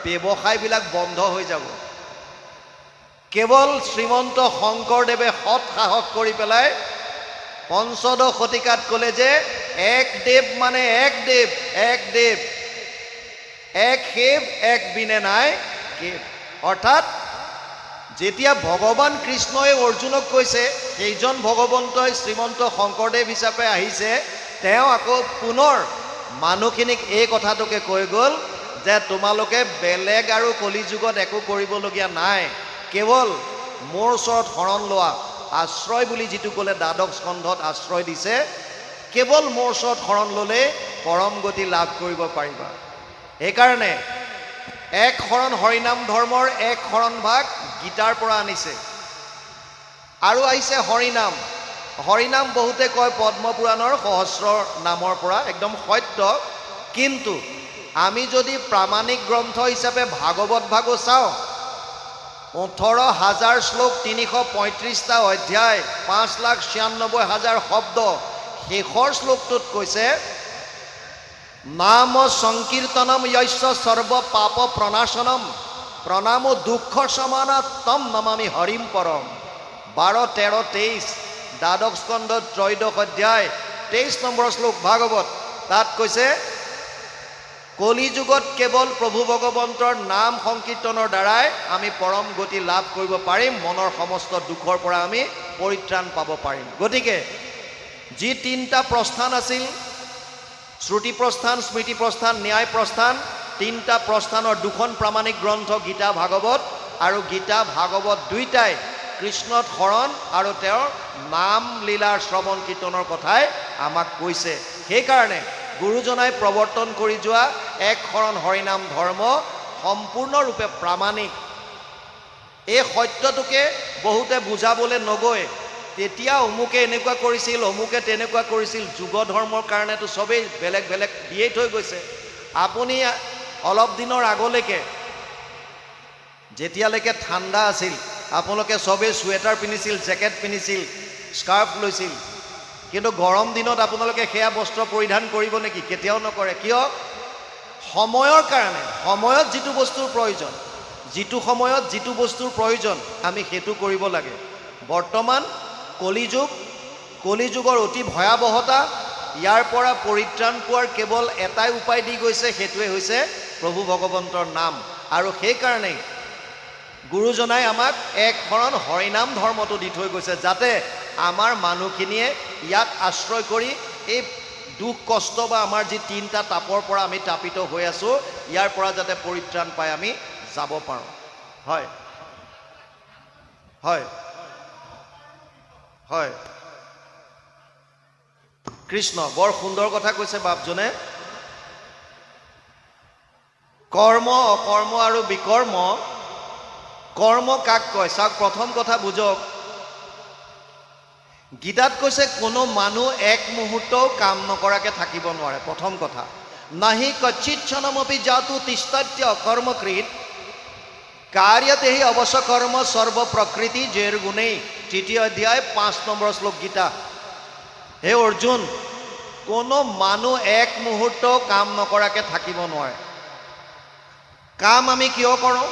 ব্যৱসায়বিলাক বন্ধ হৈ যাব। কেৱল শ্ৰীমন্ত শংকৰদেৱে সৎ সাহস কৰি পেলাই পঞ্চদশ শতিকাত ক'লে যে এক দেৱ মানে এক দেৱ, এক দেৱ, এক সেৱ এক বিনে নাই কেৱ। অৰ্থাৎ যেতিয়া ভগৱান কৃষ্ণই অৰ্জুনক কৈছে, সেইজন ভগৱন্তই শ্ৰীমন্ত শংকৰদেৱ হিচাপে আহিছে, তেওঁ আকৌ পুনৰ মানুহখিনিক এই কথাটোকে কৈ গ'ল যে তোমালোকে বেলেগ আৰু কলিযুগত একো কৰিবলগীয়া নাই, কেৱল মোৰ ওচৰত শৰণ লোৱা। আশ্ৰয় বুলি যিটো ক'লে দ্বাদশ স্কন্ধত আশ্ৰয় দিছে, কেৱল মোৰ ওচৰত শৰণ ল'লে পৰম গতি লাভ কৰিব পাৰিবা। সেইকাৰণে এক শৰণ হৰিনাম ধৰ্মৰ এক শৰণ ভাগ গীতাৰ পৰা আনিছে। আৰু আহিছে হৰিনাম। হৰিনাম বহুতে কয় পদ্মপুৰাণৰ সহস্ৰ নামৰ পৰা, একদম সত্য। কিন্তু আমি যদি প্ৰামাণিক গ্ৰন্থ হিচাপে ভাগৱত ভাগো চাওঁ, ১৮,০০০ শ্লোক, ৩৩৫টা অধ্যায়, ৫,৯৬,০০০ শব্দ, শেষৰ শ্লোকটোত কৈছে নাম সংকীৰ্তনম য়স্য সৰ্ব পাপ প্ৰণাশনম প্ৰণামো দুঃখ সমানা তম নমামি হৰিম পৰম। ১২, ১৩, ২৩ দ্বাদশ স্কন্ধ ত্ৰয়োদশ অধ্যায় ২৩ নম্বৰ শ্লোক ভাগৱত। তাত কৈছে কলিযুগত কেৱল প্ৰভু ভগৱন্তৰ নাম সংকীৰ্তনৰ দ্বাৰাই আমি পৰম গতি লাভ কৰিব পাৰিম, মনৰ সমস্ত দুখৰ পৰা আমি পৰিত্ৰাণ পাব পাৰিম। গতিকে যি তিনিটা প্ৰস্থান আছিল, শ্ৰুতি প্ৰস্থান, স্মৃতি প্ৰস্থান, ন্যায় প্ৰস্থান, তিনিটা প্ৰস্থানৰ দুখন প্ৰামাণিক গ্ৰন্থ গীতা ভাগৱত, আৰু গীতা ভাগৱত দুইটাই কৃষ্ণত শৰণ আৰু তেওঁৰ নাম লীলাৰ শ্ৰৱণ কীৰ্তনৰ কথাই আমাক কৈছে। সেইকাৰণে গুৰুজনাই প্ৰৱৰ্তন কৰি যোৱা এক শৰণ হৰিনাম ধৰ্ম সম্পূৰ্ণৰূপে প্ৰামাণিক। এই সত্যটোকে বহুতে বুজাবলৈ নগৈ তেতিয়া অমুকে এনেকুৱা কৰিছিল, অমুকে তেনেকুৱা কৰিছিল, যুগ ধৰ্মৰ কাৰণেতো চবেই বেলেগ বেলেগ দিয়েই থৈ গৈছে। আপুনি অলপ দিনৰ আগলৈকে যেতিয়ালৈকে ঠাণ্ডা আছিল, আপোনালোকে চবেই চুৱেটাৰ পিন্ধিছিল, জেকেট পিন্ধিছিল, স্কাৰ্ফ লৈছিল। কিন্তু গৰম দিনত আপোনালোকে সেয়া বস্ত্ৰ পৰিধান কৰিব নেকি? কেতিয়াও নকৰে। কিয়? সময়ৰ কাৰণে। সময়ত যিটো বস্তুৰ প্ৰয়োজন, যিটো সময়ত যিটো বস্তুৰ প্ৰয়োজন আমি সেইটো কৰিব লাগে। বৰ্তমান কলিযুগৰ অতি ভয়াৱহতা, ইয়াৰ পৰা পৰিত্ৰাণ পোৱাৰ কেৱল এটাই উপায় দি গৈছে, সেইটোৱে হৈছে প্ৰভু ভগৱন্তৰ নাম। আৰু সেইকাৰণেই গুৰুজনাই আমাক এক শৰণ হৰিনাম ধৰ্মটো দি থৈ গৈছে, যাতে আমাৰ মানুহখিনিয়ে ইয়াক আশ্ৰয় কৰি এই দুখ কষ্ট বা আমাৰ যি তিনিটা তাপৰ পৰা আমি তাপিত হৈ আছোঁ, ইয়াৰ পৰা যাতে পৰিত্ৰাণ পাই আমি যাব পাৰোঁ। হয় হয় হয় কৃষ্ণ বৰ সুন্দৰ কথা কৈছে বাপজনে কৰ্ম অকৰ্ম আৰু বিকৰ্ম কৰ্ম কাক কয় চাওক প্ৰথম কথা বুজক গীতাত কৈছে কোনো মানুহ এক মুহূৰ্তও কাম নকৰাকে থাকিব নোৱাৰে প্ৰথম কথা নাহি কচ্চিৎ ক্ষণমপি জাতু তিষ্ঠত্য কৰ্মকৃত কাৰ্যতেহি অৱশ্য কৰ্ম সৰ্ব প্ৰকৃতি জেৰ গুণেই তৃতীয় অধ্যায় 5 নম্বৰ শ্লোক গীতা হে অৰ্জুন কোনো মানুহ এক মুহূৰ্তও কাম নকৰাকে থাকিব নোৱাৰে কাম আমি কিয় কৰোঁ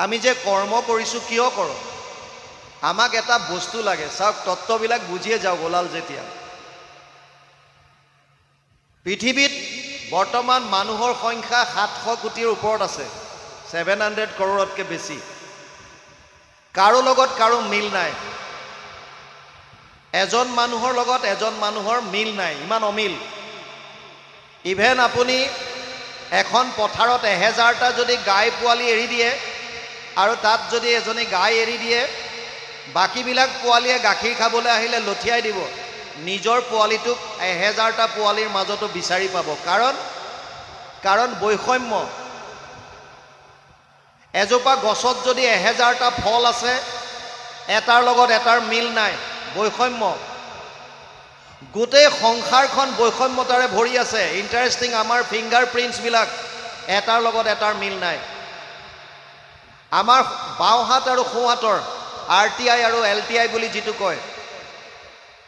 আমি যে কৰ্ম কৰিছোঁ কিয় কৰোঁ আমাক এটা বস্তু লাগে চাওক তত্ত্ববিলাক বুজিয়ে যাওক ওলাল যেতিয়া পৃথিৱীত বৰ্তমান মানুহৰ সংখ্যা 700 কোটিৰ ওপৰত আছে 700 কৰোৰতকৈ বেছি কাৰো লগত কাৰো মিল নাই এজন মানুহৰ লগত এজন মানুহৰ মিল নাই ইমান অমিল ইভেন আপুনি এখন পথাৰত 1000টা যদি গাই পোৱালি এৰি দিয়ে আৰু তাত যদি এজনী গাই এৰি দিয়ে বাকীবিলাক পোৱালিয়ে গাখীৰ খাবলৈ আহিলে লঠিয়াই দিব নিজৰ পোৱালিটোক 1000টা পোৱালিৰ মাজতো বিচাৰি পাব কাৰণ বৈষম্য এজোপা গছত যদি 1000টা ফল আছে এটাৰ লগত এটাৰ মিল নাই বৈষম্য গোটেই সংসাৰখন বৈষম্যতাৰে ভৰি আছে ইণ্টাৰেষ্টিং আমাৰ ফিংগাৰ প্ৰিণ্টছবিলাক এটাৰ লগত এটাৰ মিল নাই আমাৰ বাওঁহাত আৰু সোঁহাতৰ RTI আৰু LTI বুলি যিটো কয়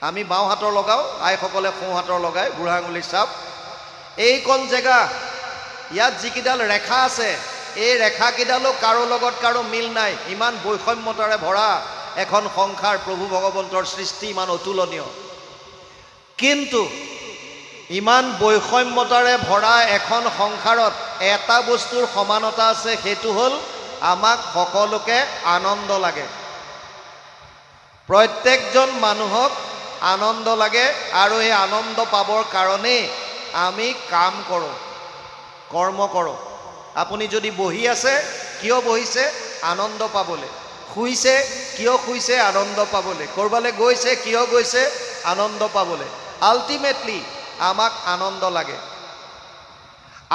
আমি বাওঁহাতৰ লগাওঁ আইসকলে সোঁহাতৰ লগায় বুঢ়া আঙুলিৰ চাপ এইকণ জেগা ইয়াত যিকেইডাল ৰেখা আছে এই ৰেখাকেইডালো কাৰো লগত কাৰো মিল নাই ইমান বৈষম্যতাৰে ভৰা এখন সংসাৰ প্ৰভু ভগৱন্তৰ সৃষ্টি ইমান অতুলনীয় কিন্তু ইমান বৈষম্যতাৰে ভৰা এখন সংসাৰত এটা বস্তুৰ সমানতা আছে সেইটো হ'ল আমাক সকলোকে আনন্দ লাগে প্ৰত্যেকজন মানুহক আনন্দ লাগে আৰু এই আনন্দ পাবৰ কাৰণে আমি কাম কৰোঁ কৰ্ম কৰোঁ আপুনি যদি বহি আছে কিয় বহিছে আনন্দ পাবলৈ শুইছে কিয় শুইছে আনন্দ পাবলৈ ক'ৰবালৈ গৈছে কিয় গৈছে আনন্দ পাবলৈ আল্টিমেটলি আমাক আনন্দ লাগে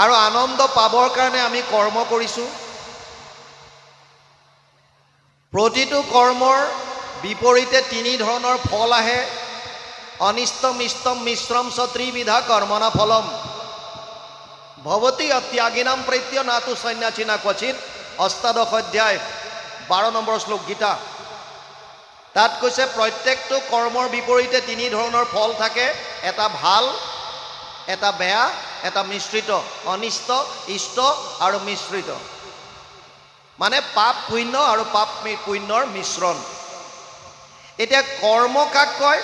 আৰু আনন্দ পাবৰ কাৰণে আমি কৰ্ম কৰিছোঁ প্ৰতিটো কৰ্মৰ বিপৰীতে তিনি ধৰণৰ ফল আহে অনিষ্টম ইষ্টম মিশ্ৰম চ ত্ৰিবিধা কৰ্মনা ফলম ভৱতী অত্যাগিনাম প্ৰত্য নাতু সন্ন্যাসিনা ক্বচিত অষ্টাদশ অধ্যায় 12 নম্বৰ শ্লোক গীতা তাত কৈছে প্ৰত্যেকটো কৰ্মৰ বিপৰীতে তিনি ধৰণৰ ফল থাকে এটা ভাল এটা বেয়া এটা মিশ্ৰিত অনিষ্ট ইষ্ট আৰু মিশ্ৰিত মানে পাপ পুণ্য আৰু পাপ পুণ্যৰ মিশ্ৰণ এতিয়া কৰ্ম কাক কয়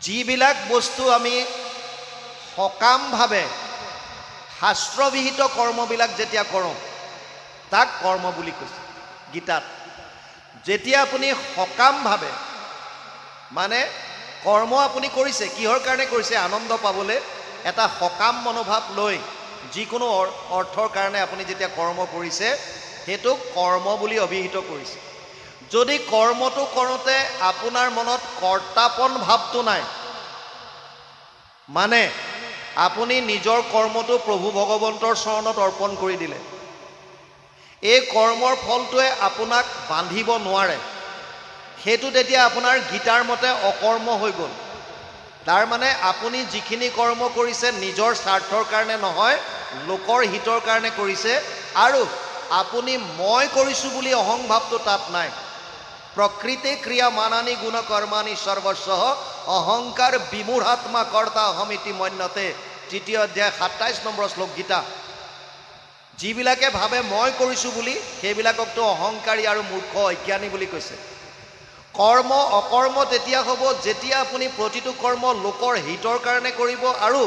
যিবিলাক বস্তু আমি সকামভাৱে শাস্ত্ৰবিহিত কৰ্মবিলাক যেতিয়া কৰোঁ তাক কৰ্ম বুলি কৈছে গীতাত যেতিয়া আপুনি সকামভাৱে মানে কৰ্ম আপুনি কৰিছে কিহৰ কাৰণে কৰিছে আনন্দ পাবলৈ এটা সকাম মনোভাৱ লৈ যিকোনো অৰ্থৰ কাৰণে আপুনি যেতিয়া কৰ্ম কৰিছে সেইটো কৰ্ম বুলি অভিহিত কৰিছে যদি কৰ্মটো কৰোঁতে আপোনাৰ মনত কৰ্তাপন ভাৱটো নাই মানে আপুনি নিজৰ কৰ্মটো প্ৰভু ভগৱন্তৰ চৰণত অৰ্পণ কৰি দিলে এই কৰ্মৰ ফলটোৱে আপোনাক বান্ধিব নোৱাৰে সেইটো তেতিয়া আপোনাৰ গীতাৰ মতে অকৰ্ম হৈ গ'ল তাৰ মানে আপুনি যিখিনি কৰ্ম কৰিছে নিজৰ স্বাৰ্থৰ কাৰণে নহয় লোকৰ হিতৰ কাৰণে কৰিছে আৰু আপুনি মই কৰিছোঁ বুলি অহংভাৱটো তাত নাই প্ৰকৃতি ক্ৰিয়া মানানি গুণ কৰ্মানি সৰ্বস্ব অহংকাৰ বিমূঢ়াত্মা কৰ্তা অহমিতি মন্যতে তৃতীয় অধ্যায় 27 নম্বৰ শ্লোক গীতা যিবিলাকে ভাবে মই কৰিছোঁ বুলি সেইবিলাককতো অহংকাৰী আৰু মূৰ্খ অজ্ঞানী বুলি কৈছে কৰ্ম অকৰ্ম তেতিয়া হ'ব যেতিয়া আপুনি প্ৰতিটো কৰ্ম লোকৰ হিতৰ কাৰণে কৰিব আৰু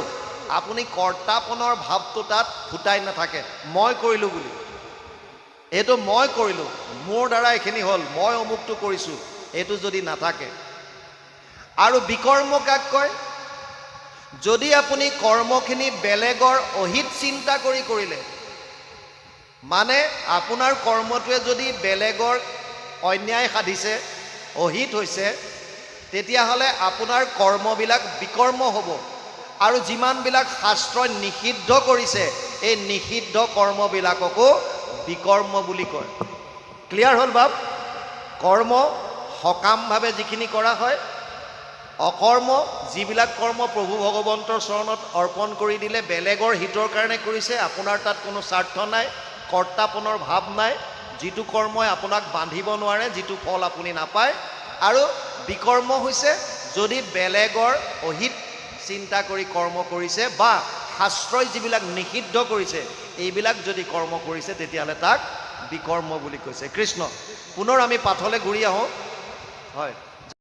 আপুনি কৰ্তাপনৰ ভাৱটো তাত ফুটাই নাথাকে মই কৰিলোঁ বুলি এইটো মই কৰিলোঁ মোৰ দ্বাৰা এইখিনি হ'ল মই অমুকটো কৰিছোঁ এইটো যদি নাথাকে আৰু বিকৰ্ম কাক কয় যদি আপুনি কৰ্মখিনি বেলেগৰ অহিত চিন্তা কৰি কৰিলে মানে আপোনাৰ কৰ্মটোৱে যদি বেলেগৰ অন্যায় সাধিছে, অহিত হৈছে, তেতিয়াহ'লে আপোনাৰ কৰ্মবিলাক বিকৰ্ম হ'ব। আৰু যিমানবিলাক শাস্ত্ৰই নিষিদ্ধ কৰিছে, এই নিষিদ্ধ কৰ্মবিলাককো বিকৰ্ম বুলি কয়। ক্লিয়াৰ হ'ল বাপ? কৰ্ম সকামভাৱে যিখিনি কৰা হয়, অকৰ্ম যিবিলাক কৰ্ম প্ৰভু ভগৱন্তৰ চৰণত অৰ্পণ কৰি দিলে বেলেগৰ হিতৰ কাৰণে কৰিছে, আপোনাৰ তাত কোনো স্বাৰ্থ নাই, কৰ্তাপনৰ ভাৱ নাই, যিটো কৰ্মই আপোনাক বান্ধিব নোৱাৰে, যিটো ফল আপুনি নাপায়। আৰু বিকৰ্ম হৈছে যদি বেলেগৰ অহিত চিন্তা কৰি কৰ্ম কৰিছে বা শাস্ত্ৰই যিবিলাক নিষিদ্ধ কৰিছে এইবিলাক যদি কৰ্ম কৰিছে, তেতিয়াহ'লে তাক বিকৰ্ম বুলি কৈছে। কৃষ্ণ। পুনৰ আমি পাঠলৈ ঘূৰি আহোঁ। হয়।